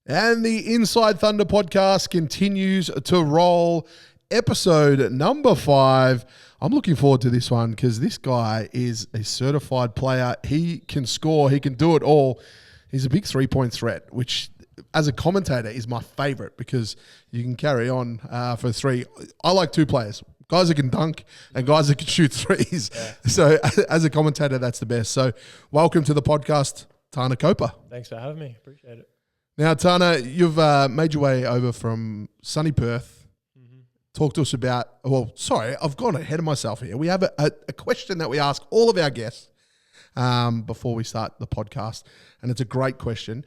And the Inside Thunder podcast continues to roll. Episode number 5. I'm looking forward to this one because this guy is a certified player. He can score. He can do it all. He's a big three-point threat, which as a commentator is my favorite because you can carry on for three. I like two players, guys that can dunk and guys that can shoot threes. Yeah. So as a commentator, that's the best. So welcome to the podcast, Tana Kopa. Thanks for having me. Appreciate it. Now, Tana, you've made your way over from sunny Perth. Talk to us about, I've gone ahead of myself here. We have a question that we ask all of our guests before we start the podcast, and it's a great question.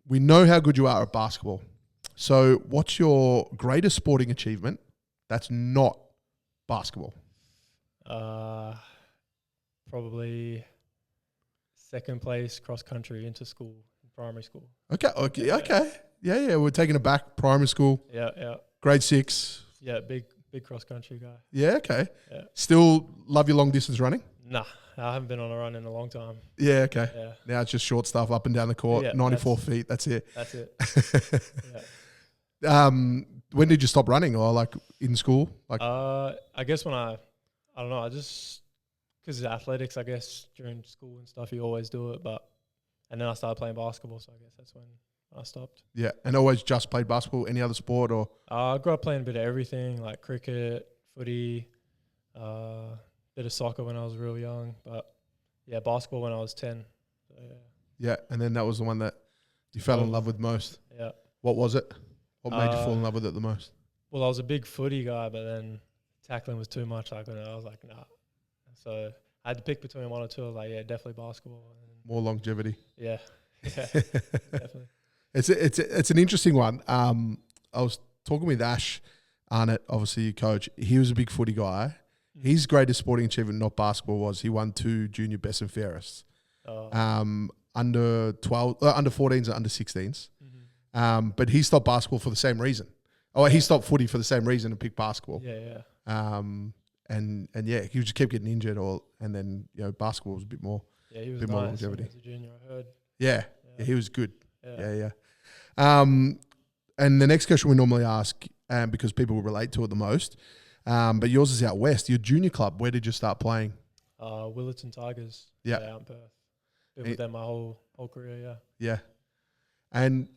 We know how good you are at basketball. So what's your greatest sporting achievement that's not basketball? Probably second place cross country into school, primary school. Okay. Yeah. We're taking it back. Primary school. Yeah. Grade 6. Yeah, big cross country guy. Yeah, okay. Yeah. Still love your long distance running? Nah, I haven't been on a run in a long time. Yeah, okay. Yeah. Now it's just short stuff up and down the court, 94 feet, that's it. That's it. Yeah. When did you stop running, or like in school? I guess when I don't know, because it's athletics, I guess during school and stuff you always do it, and then I started playing basketball, so I guess that's when I stopped. Yeah, and always just played basketball, any other sport or? I grew up playing a bit of everything, like cricket, footy, bit of soccer when I was real young, but yeah, basketball when I was 10. So, yeah. Yeah, and then that was the one that you fell in love with most. Yeah. What was it? What made you fall in love with it the most? Well, I was a big footy guy, but then tackling was too much. I was like, nah. So I had to pick between one or two. I was like, yeah, definitely basketball. More longevity. Yeah, definitely. It's an interesting one. I was talking with Ash Arnott, obviously your coach. He was a big footy guy. His greatest sporting achievement, not basketball, was he won 2 junior best and fairest. Under 12, under 14s and under 16s. Mm-hmm. But he stopped basketball for the same reason. He stopped footy for the same reason and picked basketball. Yeah. And yeah, he just kept getting injured, and then basketball was a bit more. Yeah, he was bit nice more longevity. as a junior, I heard. Yeah, he was good. Yeah. And the next question we normally ask, because people will relate to it the most, but yours is out west. Your junior club, where did you start playing? Willetton Tigers. Yeah, out in Perth. Been with them my whole career. Yeah. And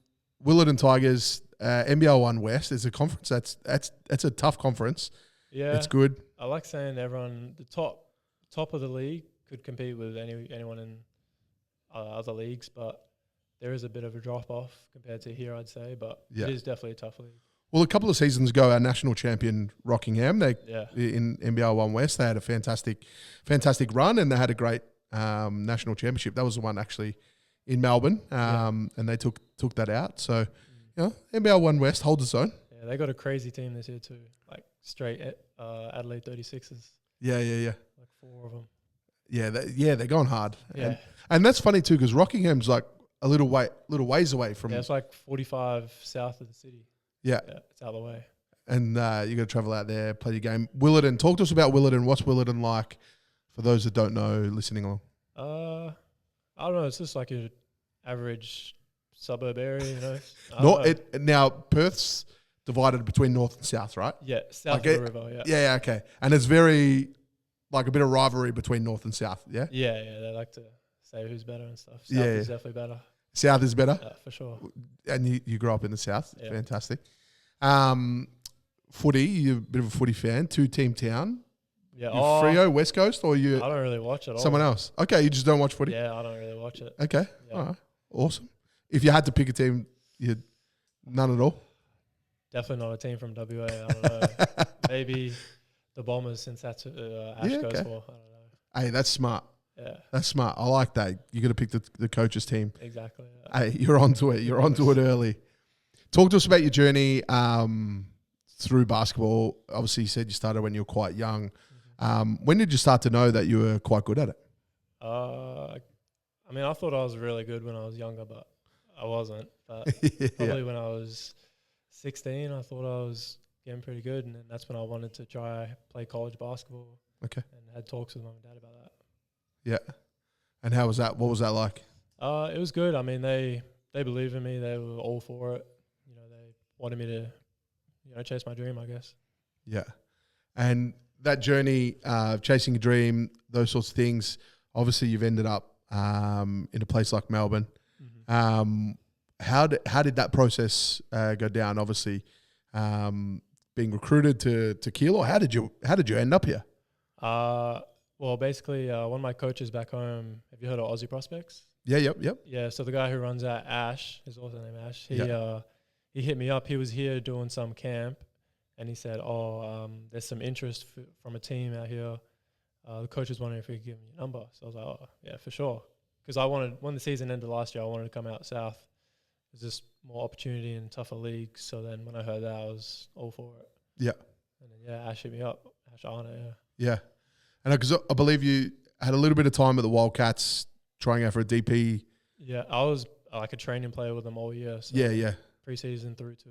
Willetton Tigers, NBL1 West is a conference that's a tough conference. Yeah, it's good. I like saying everyone, the top of the league could compete with anyone in other leagues, but there is a bit of a drop off compared to here, I'd say. But it is definitely a tough league. Well, a couple of seasons ago, our national champion Rockingham, in NBL1 West, they had a fantastic run, and they had a great national championship. That was the one actually in Melbourne, and they took that out. So, NBL1 West holds its own. Yeah, they got a crazy team this year too, like straight Adelaide 36ers. Yeah. Like 4 of them. Yeah, they're going hard. Yeah, and that's funny too because Rockingham's like a little ways away from. Yeah, it's like 45 south of the city. Yeah, it's out of the way. And you got to travel out there, play your game. Willetton, talk to us about Willetton. What's Willetton like for those that don't know, listening along? I don't know. It's just like your average suburb area, Now Perth's divided between north and south, right? Yeah, south of the river. Yeah. Okay, and it's very like a bit of rivalry between north and south. Yeah. Yeah. They like to say who's better and stuff. South is definitely better. South is better? For sure. And you grew up in the south? Yeah. Fantastic. Footy, you're a bit of a footy fan. 2-team town. Yeah. Freo, West Coast, or you? I don't really watch it. Someone else? Okay, you just don't watch footy? Yeah, I don't really watch it. Okay. Yeah. All right. Awesome. If you had to pick a team, you'd none at all? Definitely not a team from WA. I don't know. Maybe the Bombers, since that's Ash goes for. I don't know. Hey, that's smart. Yeah. That's smart. I like that. You got to pick the coach's team. Exactly. Yeah. Hey, you're onto it. You're onto it early. Talk to us about your journey through basketball. Obviously, you said you started when you were quite young. When did you start to know that you were quite good at it? I thought I was really good when I was younger, but I wasn't. But probably when I was 16, I thought I was getting pretty good, and then that's when I wanted to try play college basketball. Okay. And had talks with mum and dad about that. Yeah. And how was that? What was that like? It was good. I mean, they they believe in me. They were all for it. You know, they wanted me to, you know, chase my dream, I guess. Yeah. And that journey, chasing a dream, those sorts of things, obviously you've ended up in a place like Melbourne. Mm-hmm. How did that process go down? Obviously, being recruited to Keilor. How did you end up here? Well, basically, one of my coaches back home. Have you heard of Aussie Prospects? Yeah. Yep. Yeah. So the guy who runs that, Ash, is also named Ash. He hit me up. He was here doing some camp, and he said, there's some interest from a team out here. The coach was wondering if he could give me a number. So I was like, oh, yeah, for sure. Because when the season ended last year, I wanted to come out south. There's just more opportunity and tougher leagues. So then when I heard that, I was all for it. Yeah. And then, Ash hit me up. Ash Arna, Yeah. And because I believe you had a little bit of time at the Wildcats trying out for a DP. Yeah, I was like a training player with them all year. So Yeah. Preseason through to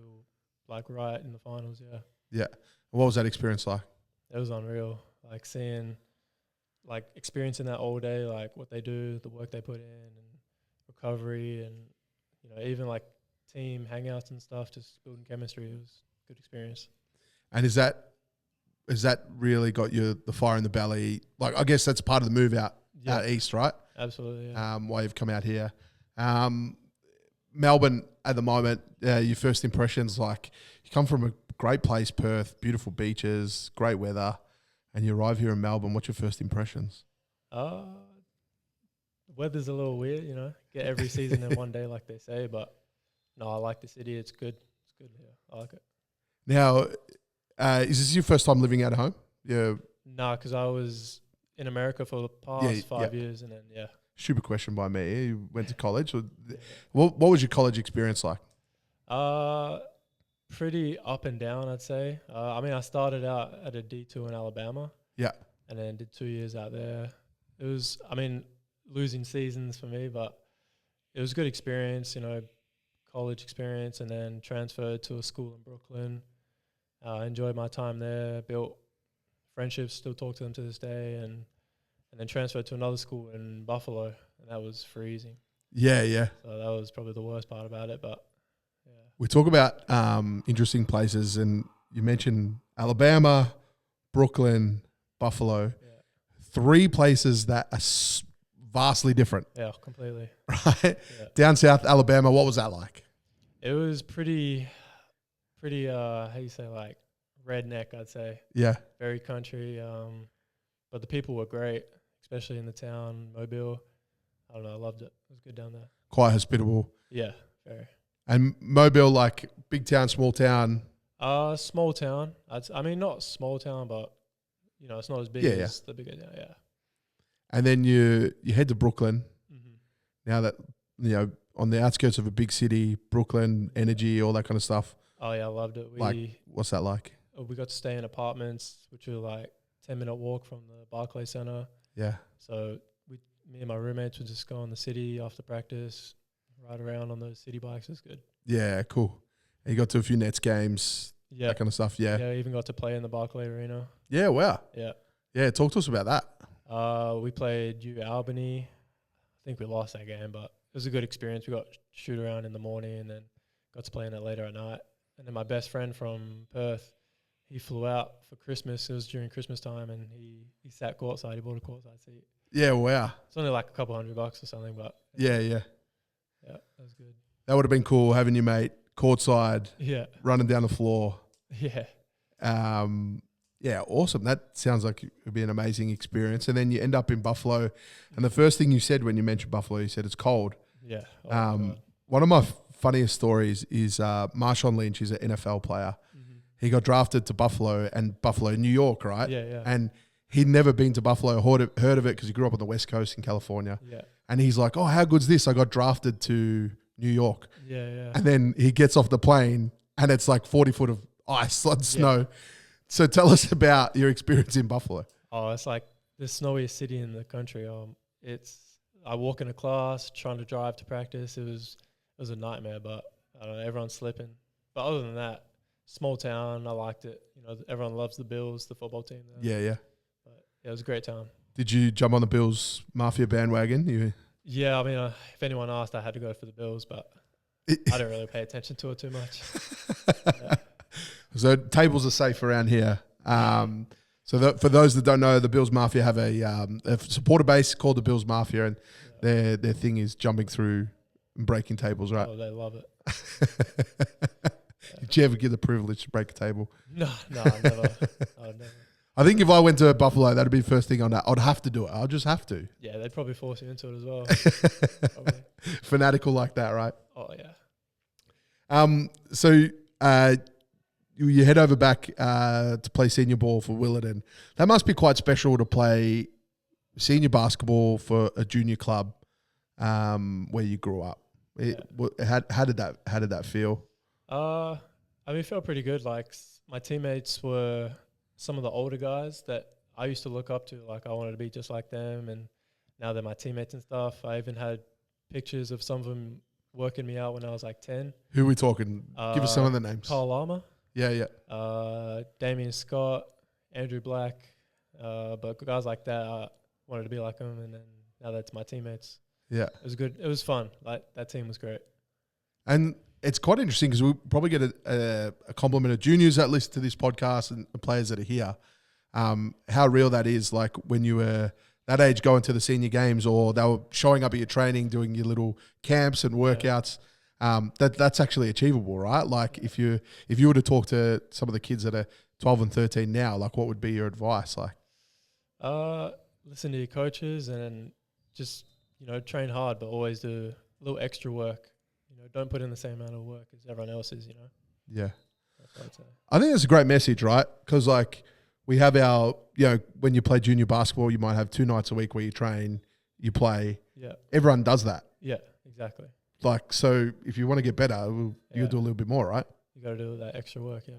like right in the finals, Yeah. What was that experience like? It was unreal. Like experiencing that all day, like what they do, the work they put in, and recovery, and you know, even like team hangouts and stuff, just building chemistry. It was a good experience. And has that really got you the fire in the belly? Like, I guess that's part of the move out east, right? Absolutely. Yeah. Why you've come out here. Melbourne at the moment, your first impressions, like you come from a great place, Perth, beautiful beaches, great weather, and you arrive here in Melbourne. What's your first impressions? The weather's a little weird, you know, get every season in one day like they say, but no, I like the city. It's good. It's good here. I like it. Now, is this your first time living out of home? Yeah. No, because I was in America for the past 5 years, and then Stupid question by me. You went to college. What was your college experience like? Pretty up and down, I'd say. I started out at a D2 in Alabama. Yeah. And then did 2 years out there. It was, losing seasons for me, but it was a good experience, you know, college experience, and then transferred to a school in Brooklyn. Enjoyed my time there, built friendships, still talk to them to this day, and then transferred to another school in Buffalo, and that was freezing. Yeah. So that was probably the worst part about it, but yeah. We talk about interesting places, and you mentioned Alabama, Brooklyn, Buffalo. Yeah. 3 places that are vastly different. Yeah, completely. Right? Yeah. Down south, Alabama, what was that like? It was pretty, how you say, like, redneck, I'd say. Yeah. Very country, but the people were great, especially in the town, Mobile. I don't know, I loved it. It was good down there. Quite hospitable. Yeah, very. And Mobile, like big town, small town? Small town. Not small town, but, you know, it's not as big as the bigger town, yeah. And then you head to Brooklyn. Mm-hmm. Now that, you know, on the outskirts of a big city, Brooklyn, energy, all that kind of stuff. Oh, yeah, I loved it. What's that like? We got to stay in apartments, which were like 10-minute walk from the Barclays Center. Yeah. So me and my roommates would just go in the city after practice, ride around on those city bikes. It's good. Yeah, cool. And you got to a few Nets games, that kind of stuff. Yeah. Yeah, even got to play in the Barclay Arena. Yeah, wow. Yeah. Yeah, talk to us about that. We played U Albany. I think we lost that game, but it was a good experience. We got to shoot around in the morning and then got to play in it later at night. And then my best friend from Perth, he flew out for Christmas. It was during Christmas time, and he sat courtside. He bought a courtside seat. Yeah, wow. It's only like a couple $100 or something, but yeah, that was good. That would have been cool having your mate courtside, running down the floor. Yeah. Yeah, awesome. That sounds like it would be an amazing experience. And then you end up in Buffalo, and the first thing you said when you mentioned Buffalo, you said it's cold. Yeah. One of my funniest stories is Marshawn Lynch. He's an NFL player. Mm-hmm. He got drafted to Buffalo, New York, right? Yeah. And he'd never been to Buffalo, heard of it because he grew up on the West Coast in California. Yeah. And he's like, oh, how good's this? I got drafted to New York. Yeah. And then he gets off the plane, and it's like 40 foot of ice and snow. Yeah. So tell us about your experience in Buffalo. Oh, it's like the snowiest city in the country. I walk into class, trying to drive to practice. It was a nightmare, but I don't know, everyone's slipping. But other than that, small town, I liked it. You know, everyone loves the Bills, the football team there. Yeah. But it was a great town. Did you jump on the Bills Mafia bandwagon? Yeah, if anyone asked, I had to go for the Bills, but I don't really pay attention to it too much. Yeah. So tables are safe around here. So for those that don't know, the Bills Mafia have a supporter base called the Bills Mafia, and their thing is jumping through and breaking tables, right? Oh, they love it. Did you ever get the privilege to break a table? No, I never. I think if I went to Buffalo, that'd be the first thing I'd have to do it. I'll just have to. Yeah, they'd probably force you into it as well. Probably. Fanatical like that, right? Oh, yeah. So you head over back to play senior ball for Willetton. That must be quite special to play senior basketball for a junior club where you grew up. How did that feel? I mean, it felt pretty good. Like, my teammates were some of the older guys that I used to look up to. Like, I wanted to be just like them, and now they're my teammates and stuff. I even had pictures of some of them working me out when I was like 10. Who are we talking? Give us some of the names. Kyle Lama. Yeah. Damien Scott, Andrew Black. But guys like that, I wanted to be like them, and then now that's my teammates. Yeah. It was good. It was fun. Like, that team was great. And it's quite interesting because we probably get a compliment of juniors that listen to this podcast and the players that are here. How real that is, like when you were that age going to the senior games, or they were showing up at your training, doing your little camps and workouts. That's actually achievable, right? Like if you were to talk to some of the kids that are 12 and 13 now, like what would be your advice? Like, listen to your coaches and just, train hard, but always do a little extra work. Don't put in the same amount of work as everyone else is, Yeah. That's what I'd say. I think that's a great message, right? Because like we have our, when you play junior basketball, you might have 2 nights a week where you train, you play. Yeah. Everyone does that. Yeah, exactly. Like, so if you want to get better, you got to do a little bit more, right? You got to do that extra work, yeah.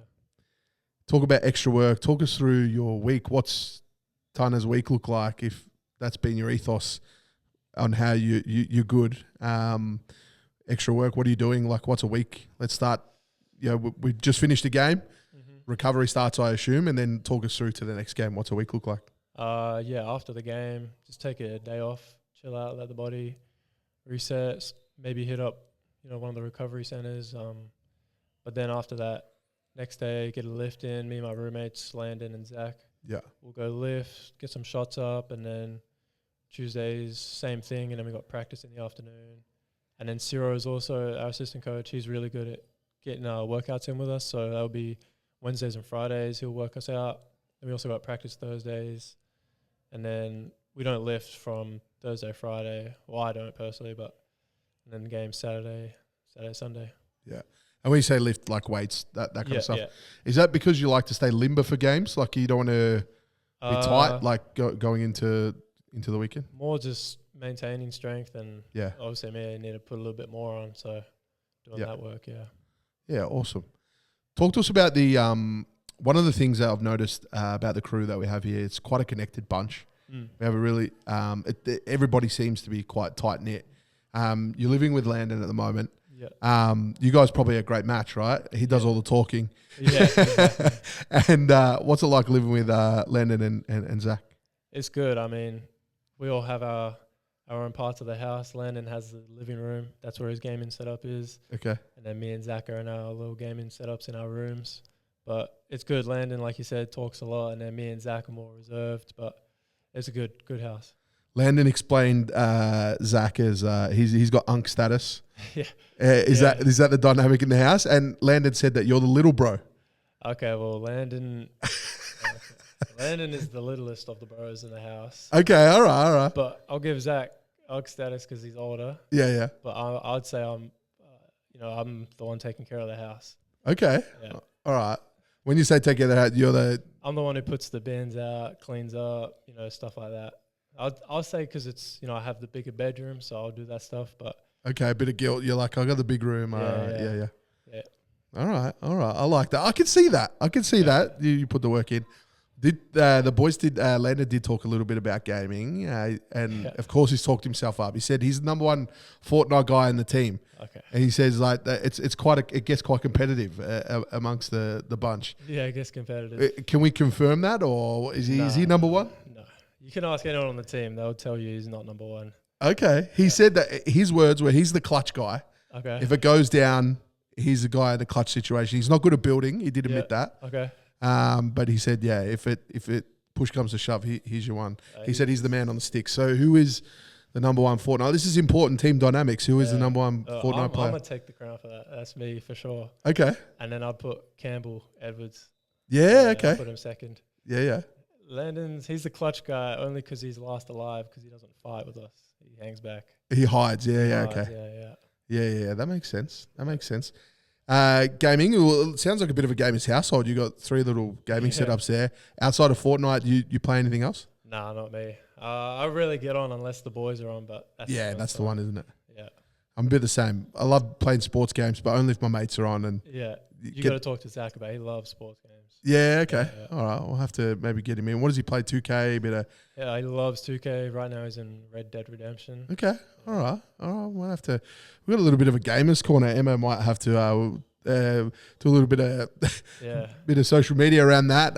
Talk about extra work. Talk us through your week. What's Tana's week look like, if that's been your ethos on how you're good? Extra work, what are you doing? Like, what's a week? Let's start. We just finished a game. Mm-hmm. Recovery starts, I assume, and then talk us through to the next game. What's a week look like? After the game, just take a day off, chill out, let the body reset, maybe hit up, one of the recovery centers. But then after that, next day, get a lift in. Me and my roommates, Landon and Zach. Yeah. We'll go lift, get some shots up, and then Tuesdays, same thing, and then we got practice in the afternoon. And then Ciro is also our assistant coach. He's really good at getting our workouts in with us. So that'll be Wednesdays and Fridays. He'll work us out. And we also got practice Thursdays. And then we don't lift from Thursday, Friday. Well, I don't personally, but and then the game Saturday, Sunday. Yeah. And when you say lift, like weights, that kind of stuff. Yeah. Is that because you like to stay limber for games? Like you don't want to be tight, like going into the weekend? More just maintaining strength, and obviously me, I need to put a little bit more on, so doing that work, Yeah, awesome. Talk to us about the one of the things that I've noticed about the crew that we have here. It's quite a connected bunch. We have a really everybody seems to be quite tight knit. You're living with Landon at the moment. Yeah. You guys probably a great match, right? He does all the talking. Yeah. Exactly. And what's it like living with Landon and Zach? It's good. I mean, we all have our own parts of the house. Landon has the living room. That's where his gaming setup is. Okay. And then me and Zach are in our little gaming setups in our rooms. But it's good. Landon, like you said, talks a lot, and then me and Zach are more reserved. But it's a good house. Landon explained Zach as he's got unk status. Yeah. Is that the dynamic in the house? And Landon said that you're the little bro. Okay, well, Landon is the littlest of the bros in the house. Okay, all right. But I'll give Zach unk status because he's older. Yeah. But I'd say I'm the one taking care of the house. Okay. Yeah. All right. When you say take care of the house, I'm the one who puts the bins out, cleans up, stuff like that. I'll say because it's, I have the bigger bedroom, so I'll do that stuff. But okay, a bit of guilt. You're like, I got the big room. Yeah. All right. I like that. I can see that. That. You put the work in. Landon did talk a little bit about gaming, and of course he's talked himself up. He said he's the number one Fortnite guy in the team. Okay. And he says like that it gets quite competitive amongst the bunch. Yeah, it gets competitive. Can we confirm that, or is he number one? No. You can ask anyone on the team; they'll tell you he's not number one. Okay. He said that his words were he's the clutch guy. Okay. If it goes down, he's the guy in a clutch situation. He's not good at building. He did admit that. Okay. But he said, yeah, if it push comes to shove, he's your one. He said he's the man on the stick. So who is the number one Fortnite? This is important team dynamics. Who is the number one Fortnite player? I'm going to take the crown for that. That's me for sure. Okay. And then I'll put Campbell Edwards. Yeah, okay. I'll put him second. Yeah. Landon's, he's the clutch guy only because he's last alive because he doesn't fight with us. He hangs back. He hides. Yeah, Hides, okay. Yeah. That makes sense. Gaming, well, it sounds like a bit of a gamer's household. You got 3 little gaming setups there. Outside of Fortnite, you play anything else? Nah, not me. I rarely get on unless the boys are on, but that's the one, isn't it? Yeah. I'm a bit the same. I love playing sports games, but only if my mates are on. And you got to talk to Zach about it. He loves sports games. Yeah, okay. Yeah. All right, we'll have to maybe get him in. What does he play, 2K? Yeah, he loves 2K. Right now he's in Red Dead Redemption. Okay, all right. We'll have to. We've got a little bit of a gamers corner. Emma might have to do a little bit of bit of social media around that.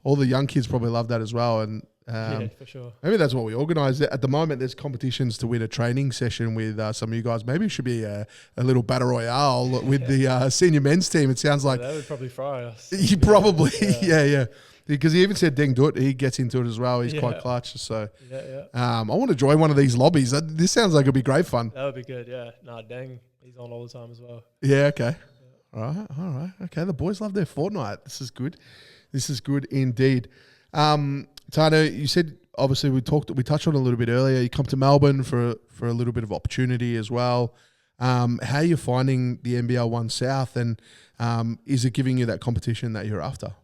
All the young kids probably love that as well. And for sure. Maybe that's what we organise. At the moment, there's competitions to win a training session with some of you guys. Maybe it should be a little battle royale with the senior men's team. It sounds like that would probably fry us. You probably, yeah. Because he even said Deng Dut, he gets into it as well. He's quite clutch. So I want to join one of these lobbies. This sounds like it'd be great fun. That would be good, yeah. Nah, Deng, he's on all the time as well. Yeah, okay. All right. Okay, the boys love their Fortnite. This is good indeed. Tana, you said obviously we touched on it a little bit earlier. You come to Melbourne for a little bit of opportunity as well. How are you finding the NBL1 South, and is it giving you that competition that you're after?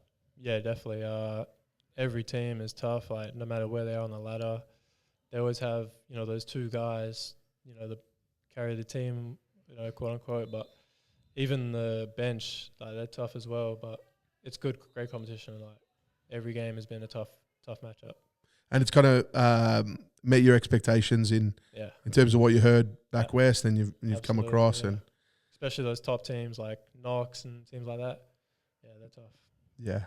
Yeah, definitely. Every team is tough. Like no matter where they are on the ladder, they always have those 2 guys that carry the team, quote unquote. But even the bench, like, they're tough as well. But it's great competition. Like every game has been a tough matchup. And it's kind of met your expectations in terms of what you heard back west and you've come across, and especially those top teams like Knox and teams like that. Yeah, they're tough. Yeah.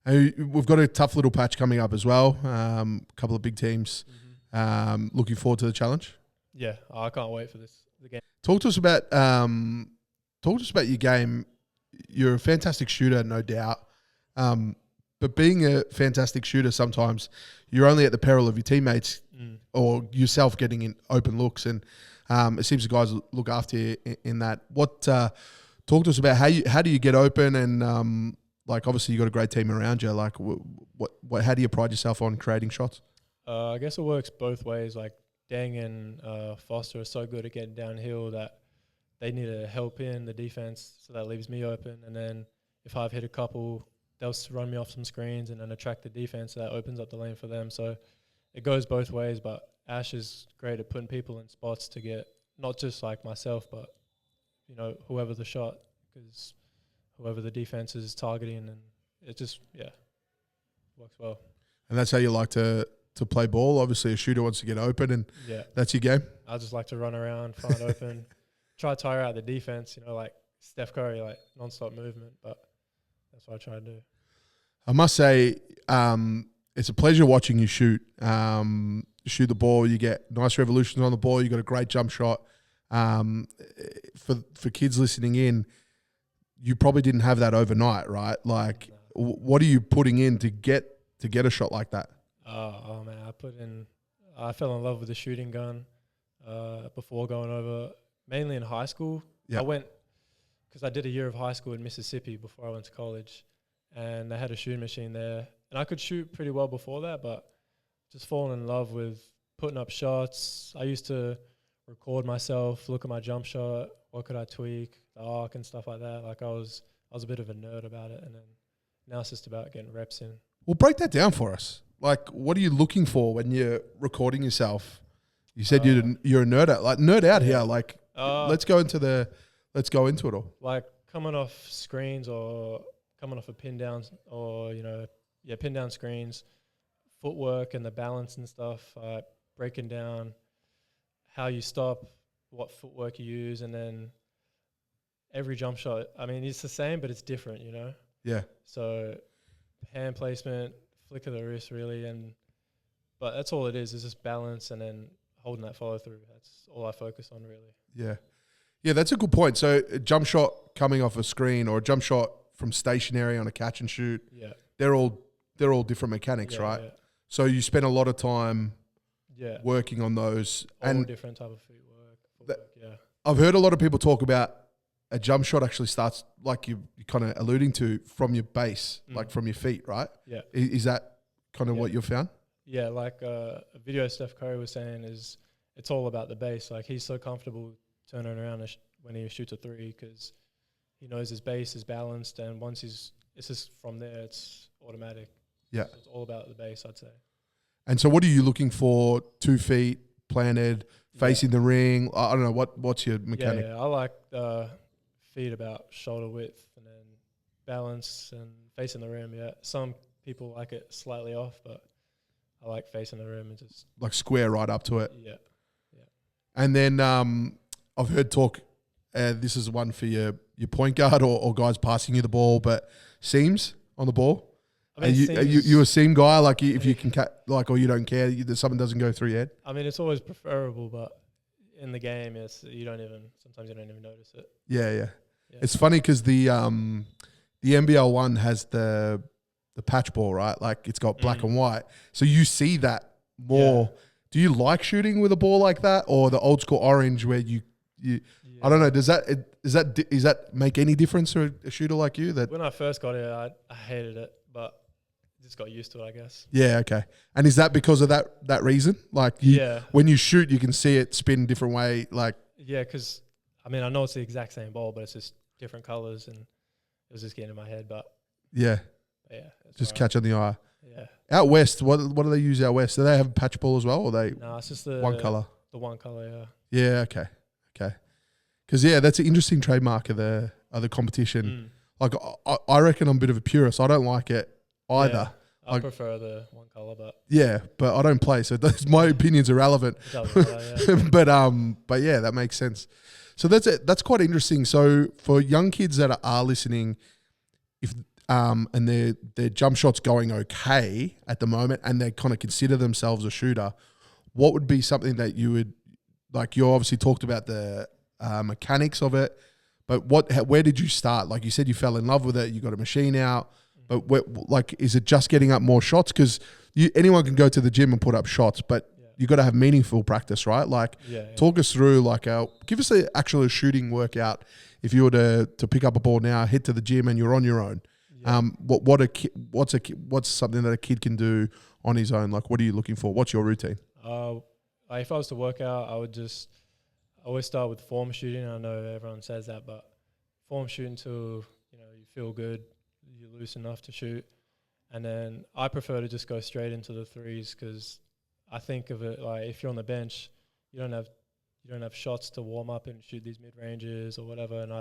And we've got a tough little patch coming up as well. A couple of big teams. Mm-hmm. Looking forward to the challenge. Yeah, I can't wait for the game. Talk to us about your game. You're a fantastic shooter, no doubt. But being a fantastic shooter, sometimes you're only at the peril of your teammates or yourself getting in open looks. And it seems the guys look after you in that. Talk to us about how do you get open, and obviously you got a great team around you. Like how do you pride yourself on creating shots? I guess it works both ways. Like Deng and Foster are so good at getting downhill that they need to help in the defense, so that leaves me open. And then if I've hit a couple, they'll run me off some screens and then attract the defense, so that opens up the lane for them. So it goes both ways, but Ash is great at putting people in spots to get not just like myself, but whoever the shot, because whoever the defense is targeting, and it just works well. And that's how you like to play ball. Obviously, a shooter wants to get open, and that's your game. I just like to run around, find open, try to tire out the defense. like Steph Curry, like non-stop movement, but. That's what I try to do. I must say, it's a pleasure watching you shoot. Shoot the ball, you get nice revolutions on the ball. You got a great jump shot. For kids listening in, you probably didn't have that overnight, right? Like, what are you putting in to get a shot like that? Oh man, I fell in love with the shooting gun before going over. Mainly in high school, I went. Because I did a year of high school in Mississippi before I went to college, and they had a shooting machine there. And I could shoot pretty well before that, but just falling in love with putting up shots. I used to record myself, look at my jump shot, what could I tweak, the arc and stuff like that. Like I was a bit of a nerd about it, and then now it's just about getting reps in. Well, break that down for us. Like, what are you looking for when you're recording yourself? You said you're a nerd out. Like, nerd out here. Like, let's go into it all. Like coming off screens or coming off a pin down or, pin down screens, footwork and the balance and stuff, breaking down how you stop, what footwork you use, and then every jump shot. I mean, it's the same, but it's different, Yeah. So hand placement, flick of the wrist really, but that's all it is just balance and then holding that follow through. That's all I focus on really. Yeah. Yeah, that's a good point. So a jump shot coming off a screen or a jump shot from stationary on a catch and shoot, they're all different mechanics, right? Yeah. So you spend a lot of time working on those. All and different type of footwork. I've heard a lot of people talk about a jump shot actually starts, like you're kind of alluding to, from your base, like from your feet, right? Yeah. Is that kind of what you've found? Yeah, like a video Steph Curry was saying is it's all about the base. Like he's so comfortable turning around when he shoots a three because he knows his base is balanced, and once it's just from there, it's automatic. Yeah. So it's all about the base, I'd say. And so what are you looking for? 2 feet, planted, facing the ring? I don't know, what's your mechanic? Yeah, I like feet about shoulder width and then balance and facing the rim, Some people like it slightly off, but I like facing the rim and just... Like square right up to it? Yeah. And then I've heard talk, this is one for your point guard or guys passing you the ball, but seams on the ball. I mean, are you a seam guy? Like if you can or you don't care that something doesn't go through your head? I mean, it's always preferable, but in the game, sometimes you don't even notice it. Yeah. It's funny because the NBL1 has the patch ball, right? Like it's got black and white, so you see that more. Yeah. Do you like shooting with a ball like that, or the old school orange where you I don't know. Does that make any difference to a shooter like you? That when I first got it, I hated it, but just got used to it, I guess. Yeah. Okay. And is that because of that reason? Like, when you shoot, you can see it spin different way. Like, yeah, because I mean, I know it's the exact same ball, but it's just different colors, and it was just getting in my head. But yeah, just catch on the eye. Yeah. Out west, what do they use out west? Do they have a patch ball as well, or No, it's just the one color. The one color, yeah. Okay. Because that's an interesting trademark of the competition. Like I reckon I'm a bit of a purist. I don't like it either. Yeah, I prefer the one color, but but I don't play, so my opinion's irrelevant. But yeah, that makes sense. So that's it. That's quite interesting. So for young kids that are listening, if and their jump shot's going okay at the moment, and they kind of consider themselves a shooter, what would be something that you would like? You obviously talked about the mechanics of it, but where did you start? Like you said, you fell in love with it. You got a machine out, but is it just getting up more shots? Because anyone can go to the gym and put up shots, but you got to have meaningful practice, right? Like, talk us through give us an actual shooting workout. If you were to pick up a ball now, head to the gym, and you're on your own. What's something that a kid can do on his own? Like, what are you looking for? What's your routine? If I was to work out, I would always start with form shooting. I know everyone says that, but form shooting till you feel good, you're loose enough to shoot, and then I prefer to just go straight into the threes because I think of it like if you're on the bench, you don't have shots to warm up and shoot these mid ranges or whatever, and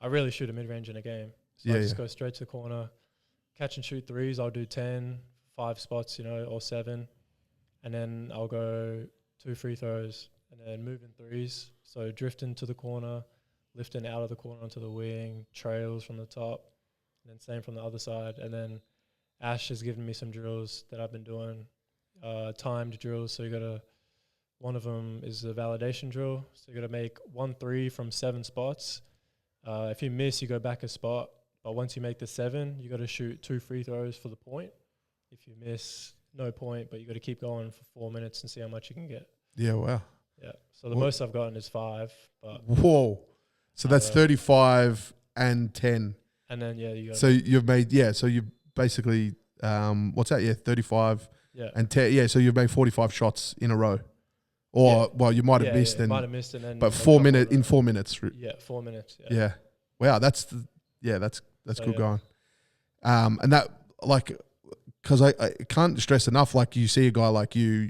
I rarely shoot a mid range in a game. So I just go straight to the corner, catch and shoot threes. I'll do 10, 5 spots, or 7. And then I'll go 2 free throws and then move in threes. So drifting to the corner, lifting out of the corner onto the wing, trails from the top, and then same from the other side. And then Ash has given me some drills that I've been doing, timed drills. So one of them is a validation drill. So you got to make 1 3 from 7 spots. If you miss, you go back a spot. But once you make the 7, you got to shoot 2 free throws for the point. If you miss, no point, but you got to keep going for 4 minutes and see how much you can get. Yeah, wow. Yeah. So the most I've gotten is 5. But whoa. So that's 35 and 10. And then you got. So you've made so you've basically what's that? Yeah, 35 and 10. Yeah, so you've made 45 shots in a row. Or you might have missed and might have missed and then. But 4 minutes in 4 minutes. Yeah, 4 minutes. Yeah. Wow, that's good going. And that because I can't stress enough. Like you see a guy like you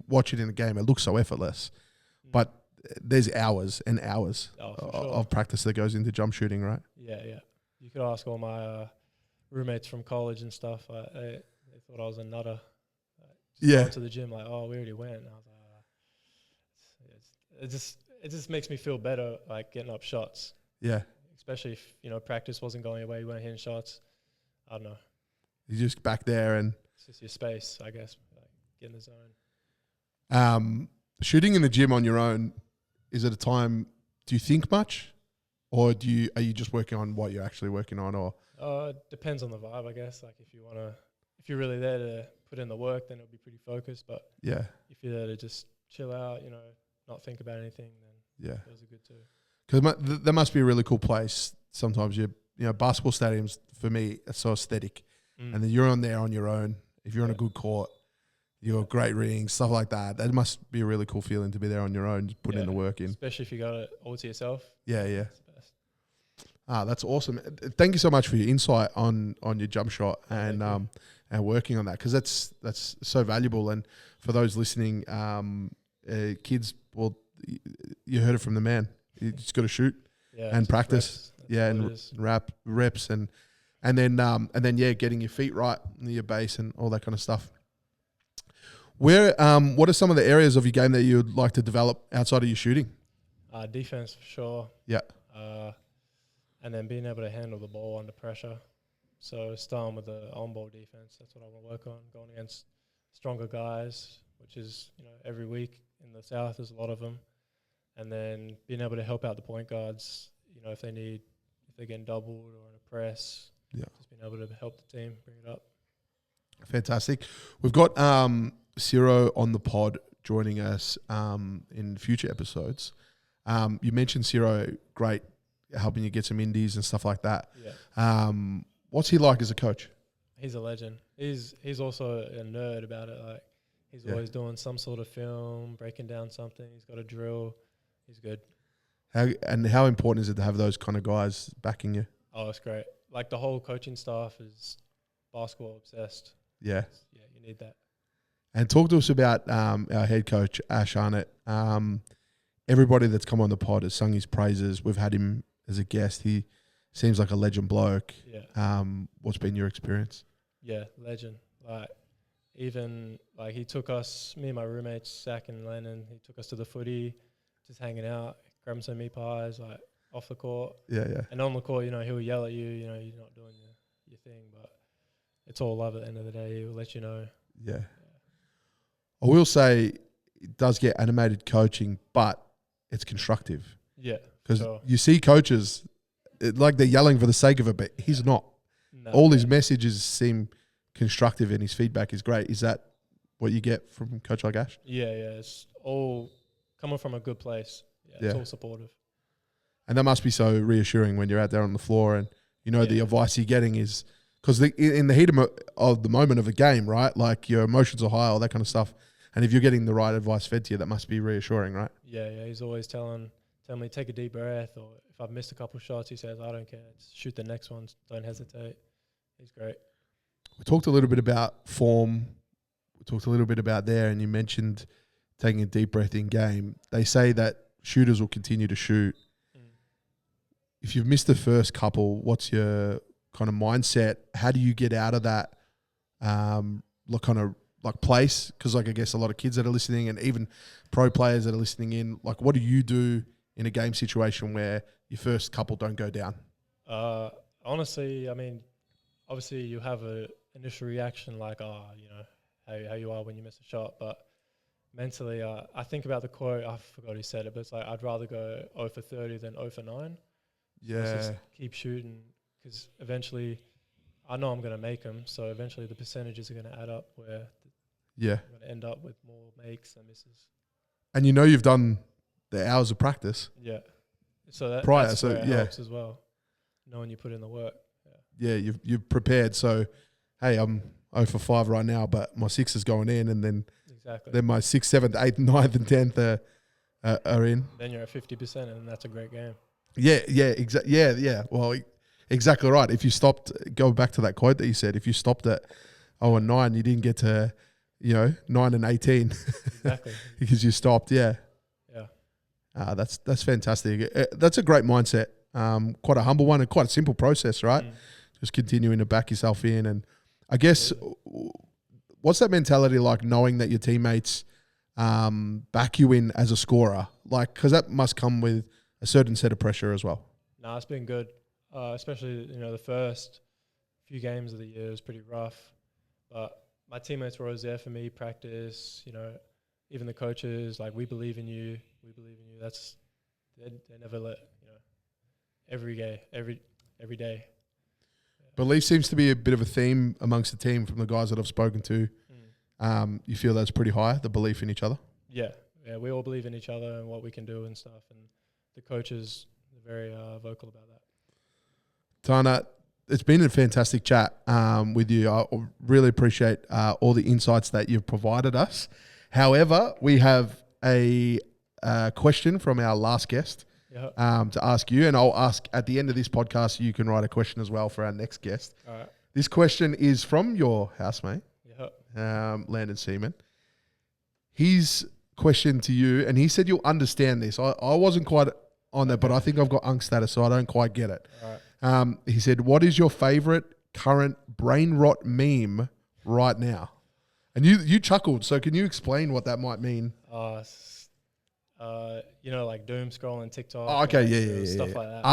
watch it in a game, it looks so effortless, but there's hours and hours of practice that goes into jump shooting, right? Yeah. You could ask all my roommates from college and stuff. They thought I was a nutter. Going to the gym like, oh, we already went. And I was like, it just makes me feel better, like getting up shots. Yeah. Especially if, practice wasn't going away, you weren't hitting shots. I don't know. You're just back there and... It's just your space, I guess. Like, get in the zone. Shooting in the gym on your own, is it a time do you think much, or are you just working on what you're actually working on, or? Depends on the vibe, I guess. Like if you're really there to put in the work, then it'll be pretty focused. But Yeah. if you're there to just chill out, not think about anything, then Yeah. those are good too. Because that must be a really cool place. Sometimes basketball stadiums for me are so aesthetic, and then you're on there on your own. If you're on a good court, you got great rings, stuff like that. That must be a really cool feeling to be there on your own, just putting in the work in. Especially if you got it all to yourself. Yeah. It's the best. That's awesome. Thank you so much for your insight on your jump shot and working on that, because that's so valuable. And for those listening, kids, well, you heard it from the man. You just got to shoot and practice, and reps, and then getting your feet right near your base and all that kind of stuff. What are some of the areas of your game that you would like to develop outside of your shooting? Defense for sure. Yeah. And then being able to handle the ball under pressure. So starting with the on-ball defense, that's what I want to work on. Going against stronger guys, which is every week in the South, there's a lot of them. And then being able to help out the point guards, if they're getting doubled or in a press, just being able to help the team bring it up. Fantastic. We've got Ciro on the pod joining us in future episodes. You mentioned Ciro, great, helping you get some indies and stuff like that. Yeah. What's he like as a coach? He's a legend. He's also a nerd about it. Like he's always doing some sort of film, breaking down something. He's got a drill. He's good. How important is it to have those kind of guys backing you? Oh, it's great. Like the whole coaching staff is basketball obsessed. Yeah. Yeah, you need that. And talk to us about our head coach, Ash Arnott. Everybody that's come on the pod has sung his praises. We've had him as a guest. He seems like a legend bloke. Yeah. What's been your experience? Yeah, legend. He took us, me and my roommates, Zach and Lennon, he took us to the footy, just hanging out, grabbing some meat pies, off the court. Yeah. And on the court, he'll yell at you, you're not doing your thing, but it's all love at the end of the day. He'll let you know. Yeah. I will say it does get animated coaching, but it's constructive. Yeah. Because you see coaches, like they're yelling for the sake of it, but he's not. No, all his messages seem constructive and his feedback is great. Is that what you get from a coach like Ash? Yeah. It's all coming from a good place. Yeah. It's all supportive. And that must be so reassuring when you're out there on the floor and the advice you're getting is because in the heat of the moment of a game, right? Like your emotions are high, all that kind of stuff. And if you're getting the right advice fed to you, that must be reassuring, right? Yeah. He's always telling me, take a deep breath, or if I've missed a couple of shots, he says, I don't care. Just shoot the next one. Don't hesitate. He's great. We talked a little bit about form. We talked a little bit about there, and you mentioned taking a deep breath in game. They say that shooters will continue to shoot. If you've missed the first couple, what's your kind of mindset? How do you get out of that place? Because I guess a lot of kids that are listening and even pro players that are listening in, what do you do in a game situation where your first couple don't go down? Honestly, obviously you have an initial reaction how you are when you miss a shot, but mentally I think about the quote, I forgot who said it, but it's I'd rather go 0 for 30 than 0 for 9. Yeah. So just keep shooting, because eventually I know I'm going to make them, so eventually the percentages are going to add up where I'm going to end up with more makes than misses. And you've done the hours of practice. Yeah. So that's where it helps as well, knowing you put in the work. Yeah, you've prepared. So, hey, I'm 0 for 5 right now, but my 6 is going in, and then my 6th, 7th, 8th, 9th, and 10th are in. Then you're at 50%, and that's a great game. Yeah, exactly. Yeah. Well, exactly right. If you stopped, go back to that quote that you said. If you stopped at 0 and 9, you didn't get to 9 and 18. Exactly. Because you stopped. Yeah. That's fantastic. That's a great mindset. Quite a humble one and quite a simple process, right? Just continuing to back yourself in. And I guess, what's that mentality like, knowing that your teammates back you in as a scorer? Because that must come with a certain set of pressure as well. No, it's been good. Especially, the first few games of the year was pretty rough. But my teammates were always there for me, practice, even the coaches, we believe in you. We believe in you. That's they never let, every day. Yeah. Belief seems to be a bit of a theme amongst the team from the guys that I've spoken to. You feel that's pretty high, the belief in each other? Yeah, we all believe in each other and what we can do and stuff, and the coaches are very vocal about that. Tana, it's been a fantastic chat with you. I really appreciate all the insights that you've provided us. However, we have a question from our last guest to ask you, and I'll ask at the end of this podcast. You can write a question as well for our next guest. All right. This question is from your housemate, Landon Seaman. His question to you, and he said you'll understand this. I wasn't quite on that, but I think I've got unk status, so I don't quite get it. All right. He said, what is your favorite current brain rot meme right now? And you chuckled, so can you explain what that might mean? Like doom scrolling TikTok. Oh, okay, yeah. Stuff like that.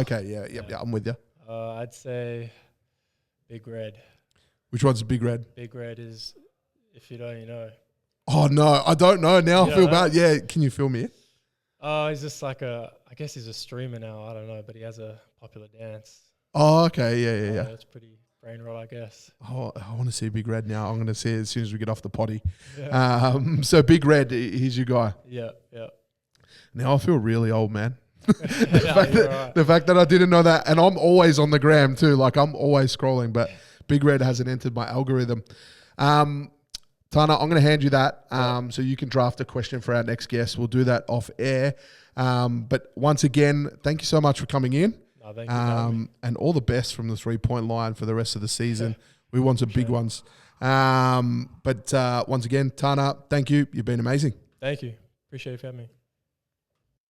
Okay, yeah, I'm with you. I'd say Big Red. Which one's Big Red? Big Red is, if you don't, you know. Oh, no, I don't know. Now I feel bad. Yeah, can you fill me in? He's just like I guess he's a streamer now. I don't know, but he has a popular dance. Oh, okay, yeah. It's pretty brain rot, I guess. Oh, I want to see Big Red now. I'm going to see it as soon as we get off the potty. Yeah. So Big Red, he's your guy. Yeah. Now I feel really old, man. The fact that I didn't know that, and I'm always on the gram too. Like I'm always scrolling, but Big Red hasn't entered my algorithm. Tana, I'm going to hand you that so you can draft a question for our next guest. We'll do that off air. But once again, thank you so much for coming in. No, thank you. And all the best from the 3-point line for the rest of the season. We want some big ones. But once again, Tana, thank you. You've been amazing. Thank you. Appreciate you for having me.